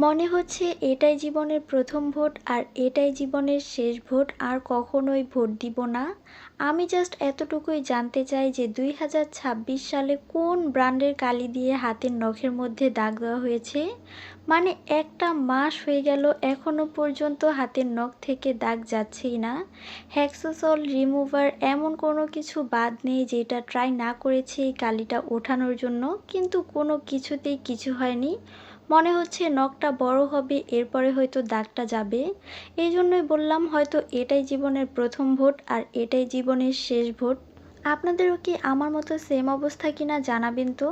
মনে হচ্ছে এটাই জীবনের প্রথম ভোট আর এটাই জীবনের শেষ ভোট, আর কখনোই ভোট দিব না। আমি জাস্ট এতটুকুই জানতে চাই যে 2026 সালে কোন ব্র্যান্ডের কালি দিয়ে হাতের নখের মধ্যে দাগ দেওয়া হয়েছে। মানে একটা মাস হয়ে গেল এখনও পর্যন্ত হাতের নখ থেকে দাগ যাচ্ছেই না। হ্যাক্সোসল রিমুভার এমন কোনো কিছু বাদ নেই যেটা ট্রাই না করেছি এই কালিটা ওঠানোর জন্য, কিন্তু কোনো কিছুতেই কিছু হয়নি। মনে হচ্ছে নখটা বড় হবে, এরপরে হয়তো দাগটা যাবে। এই জন্যই বললাম হয়তো এটাই জীবনের প্রথম ভোট আর এটাই জীবনের শেষ ভোট। আপনাদেরও কি আমার মতো সেম অবস্থা কিনা জানাবেন তো।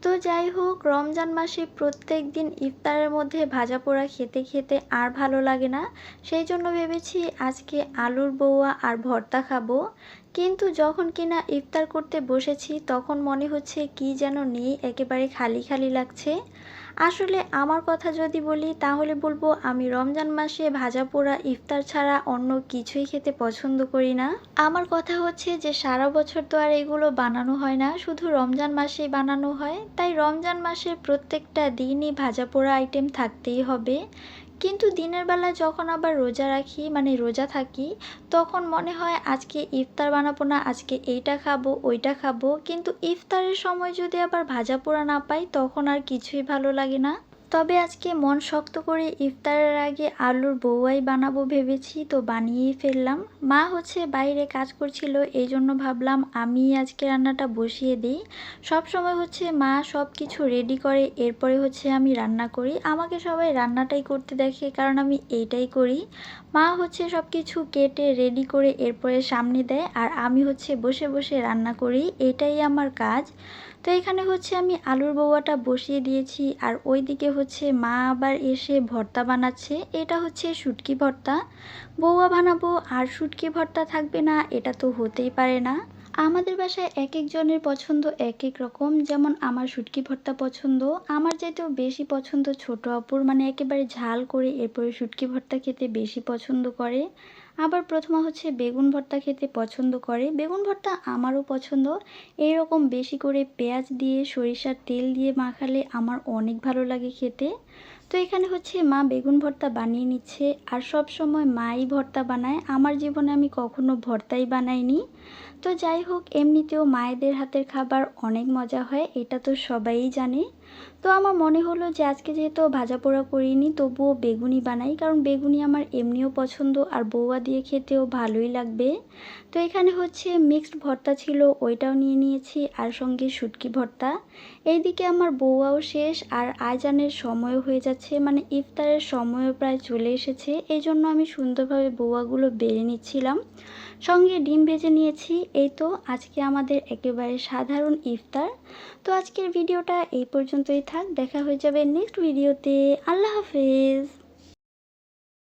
তো যাই হোক, রমজান মাসে প্রত্যেক দিন ইফতারের মধ্যে ভাজা পোড়া খেতে খেতে আর ভালো লাগে না। সেই জন্য ভেবেছি আজকে আলুর বৌয়া আর ভর্তা খাবো। কিন্তু যখন কিনা ইফতার করতে বসেছি তখন মনে হচ্ছে কি যেন নেই, একেবারে খালি খালি লাগছে। আসলে আমার কথা যদি বলি তাহলে বলবো আমি রমজান মাসে ভাজা পোড়া ইফতার ছাড়া অন্য কিছুই খেতে পছন্দ করি না। আমার কথা হচ্ছে যে সারা বছর তো আর এগুলো বানানো হয় না, শুধু রমজান মাসেই বানানো হয়, তাই রমজান মাসের প্রত্যেকটা দিনই ভাজা পোড়া আইটেম থাকতেই হবে। কিন্তু দিনের বেলা যখন আবার রোজা রাখি, মানে রোজা থাকি, তখন মনে হয় আজকে ইফতার বানাবো না, আজকে এইটা খাবো ওইটা খাবো, কিন্তু ইফতারের সময় যদি আবার ভাজা পোড়া না পাই তখন আর কিছুই ভালো লাগে না। তবে আজকে মন শক্ত করে ইফতারের আগে আলুর বৌয়াই বানাবো ভেবেছি, তো বানিয়েই ফেললাম। মা হচ্ছে বাইরে কাজ করছিল, এই জন্য ভাবলাম আমি আজকে রান্নাটা বসিয়ে দিই। সব সময় হচ্ছে মা সব কিছু রেডি করে, এরপরে হচ্ছে আমি রান্না করি। আমাকে সবাই রান্নাটাই করতে দেখে, কারণ আমি এইটাই করি। মা হচ্ছে সব কিছু কেটে রেডি করে এরপরে সামনে দেয়, আর আমি হচ্ছে বসে বসে রান্না করি, এটাই আমার কাজ। তো এখানে হচ্ছে আমি আলুর বৌয়াটা বসিয়ে দিয়েছি, আর ওইদিকে হচ্ছে মা আবার এসে ভর্তা বানাচ্ছে। এটা হচ্ছে শুটকি ভর্তা। বৌয়া বানাবো আর শুটকি ভর্তা থাকবে না, এটা তো হতেই পারে না। আমাদের বাসায় এক একজনের পছন্দ এক এক রকম। যেমন আমার শুটকি ভর্তা পছন্দ, আমার চাইতেও বেশি পছন্দ ছোট আপুর, মানে একেবারে ঝাল করে এরপরে শুটকি ভর্তা খেতে বেশি পছন্দ করে। আবার প্রথমা হচ্ছে বেগুন ভর্তা খেতে পছন্দ করে। বেগুন ভর্তা আমারও পছন্দ। এইরকম বেশি করে পেঁয়াজ দিয়ে সরিষার তেল দিয়ে মাখালে আমার অনেক ভালো লাগে খেতে। তো এখানে হচ্ছে মা বেগুন ভর্তা বানিয়ে নিচ্ছে, আর সব সময় মাই ভর্তা বানায়, আমার জীবনে আমি কখনো ভর্তাই বানাইনি। তো যাই হোক, এমনিতেও মায়েদের হাতের খাবার অনেক মজা হয়, এটা তো সবাই জানে। তো আমার মনে হলো যে আজকে যেহেতু ভাজা পোড়া করিনি, তবুও বেগুনি বানাই, কারণ বেগুনি আমার এমনিও পছন্দ আর বৌয়া দিয়ে খেতেও ভালোই লাগবে। তো এখানে হচ্ছে মিক্সড ভর্তা ছিল, ওইটাও নিয়ে নিয়েছি, আর সঙ্গে শুটকি ভর্তা। এইদিকে আমার বৌয়াও শেষ, আর আজানের সময়ও হয়ে যাচ্ছে, মানে ইফতারের সময়ও প্রায় চলে এসেছে। এই জন্য আমি সুন্দরভাবে বৌয়াগুলো বেড়ে নিচ্ছিলাম। সঙ্গে ডিম ভেজে নিয়েছি। এই তো আজকে আমাদের একেবারে সাধারণ ইফতার। তো আজকের ভিডিওটা এই পর্যন্তই থাক, দেখা হয়ে যাবে নেক্সট ভিডিওতে। আল্লাহ হাফেজ।